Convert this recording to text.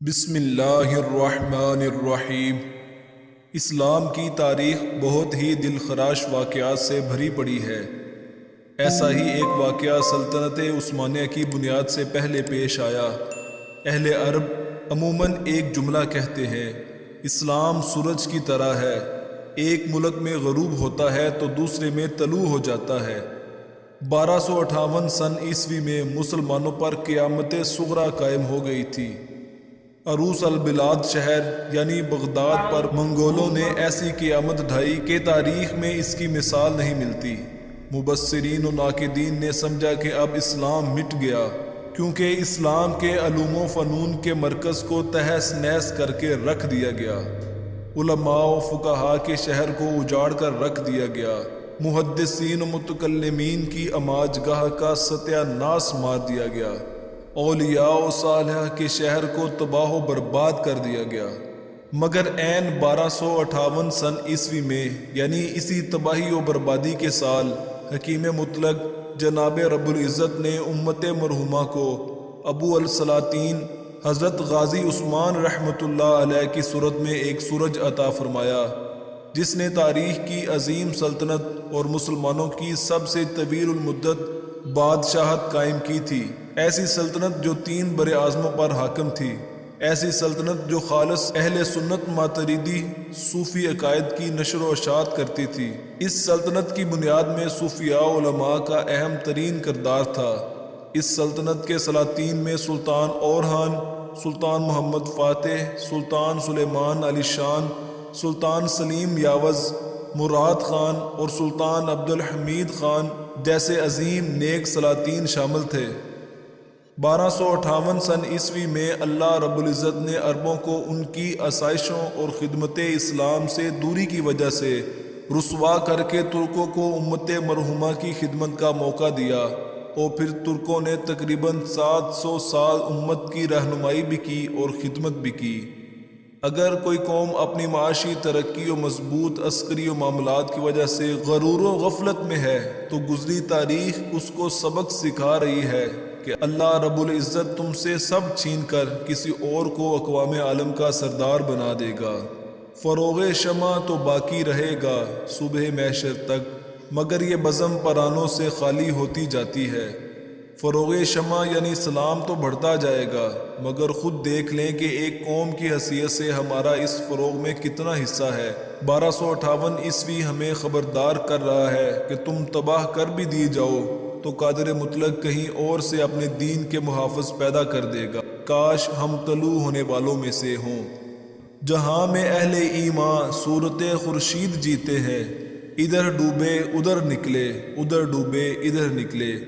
بسم اللہ الرحمن الرحیم۔ اسلام کی تاریخ بہت ہی دلخراش واقعات سے بھری پڑی ہے۔ ایسا ہی ایک واقعہ سلطنت عثمانیہ کی بنیاد سے پہلے پیش آیا۔ اہل عرب عموماً ایک جملہ کہتے ہیں، اسلام سورج کی طرح ہے، ایک ملک میں غروب ہوتا ہے تو دوسرے میں طلوع ہو جاتا ہے۔ 1258 سن عیسوی میں مسلمانوں پر قیامت صغریٰ قائم ہو گئی تھی۔ عروس البلاد شہر یعنی بغداد پر منگولوں نے ایسی قیامت ڈھائی کہ تاریخ میں اس کی مثال نہیں ملتی۔ مبصرین و ناقدین نے سمجھا کہ اب اسلام مٹ گیا، کیونکہ اسلام کے علوم و فنون کے مرکز کو تہس نہس کر کے رکھ دیا گیا، علماء و فقہاء کے شہر کو اجاڑ کر رکھ دیا گیا، محدثین و متکلمین کی اماج گاہ کا ستیہ ناس مار دیا گیا، اولیاء و صالحہ کے شہر کو تباہ و برباد کر دیا گیا۔ مگر عین 1258 سن عیسوی میں، یعنی اسی تباہی و بربادی کے سال، حکیم مطلق جناب رب العزت نے امت مرحومہ کو ابو السلاطین حضرت غازی عثمان رحمۃ اللہ علیہ کی صورت میں ایک سورج عطا فرمایا، جس نے تاریخ کی عظیم سلطنت اور مسلمانوں کی سب سے طویل المدت بادشاہت قائم کی تھی۔ ایسی سلطنت جو 3 بر اعظموں پر حاکم تھی، ایسی سلطنت جو خالص اہل سنت ماتریدی صوفی عقائد کی نشر و اشاعت کرتی تھی۔ اس سلطنت کی بنیاد میں صوفیاء علماء کا اہم ترین کردار تھا۔ اس سلطنت کے سلاطین میں سلطان اورحان، سلطان محمد فاتح، سلطان سلیمان علی شان، سلطان سلیم یاوز، مراد خان اور سلطان عبد الحمید خان جیسے عظیم نیک سلاطین شامل تھے۔ 1258 سن عیسوی میں اللہ رب العزت نے عربوں کو ان کی آسائشوں اور خدمت اسلام سے دوری کی وجہ سے رسوا کر کے ترکوں کو امت مرحومہ کی خدمت کا موقع دیا، اور پھر ترکوں نے تقریباً 700 سال امت کی رہنمائی بھی کی اور خدمت بھی کی۔ اگر کوئی قوم اپنی معاشی ترقی و مضبوط عسکری و معاملات کی وجہ سے غرور و غفلت میں ہے، تو گزری تاریخ اس کو سبق سکھا رہی ہے کہ اللہ رب العزت تم سے سب چھین کر کسی اور کو اقوام عالم کا سردار بنا دے گا۔ فروغ شمع تو باقی رہے گا صبح محشر تک، مگر یہ بزم پرانوں سے خالی ہوتی جاتی ہے۔ فروغ شمع یعنی اسلام تو بڑھتا جائے گا، مگر خود دیکھ لیں کہ ایک قوم کی حیثیت سے ہمارا اس فروغ میں کتنا حصہ ہے۔ 1258 عیسوی ہمیں خبردار کر رہا ہے کہ تم تباہ کر بھی دی جاؤ تو قادر مطلق کہیں اور سے اپنے دین کے محافظ پیدا کر دے گا۔ کاش ہم طلوع ہونے والوں میں سے ہوں۔ جہاں میں اہل ایمان صورت خورشید جیتے ہیں، ادھر ڈوبے ادھر نکلے، ادھر ڈوبے ادھر نکلے۔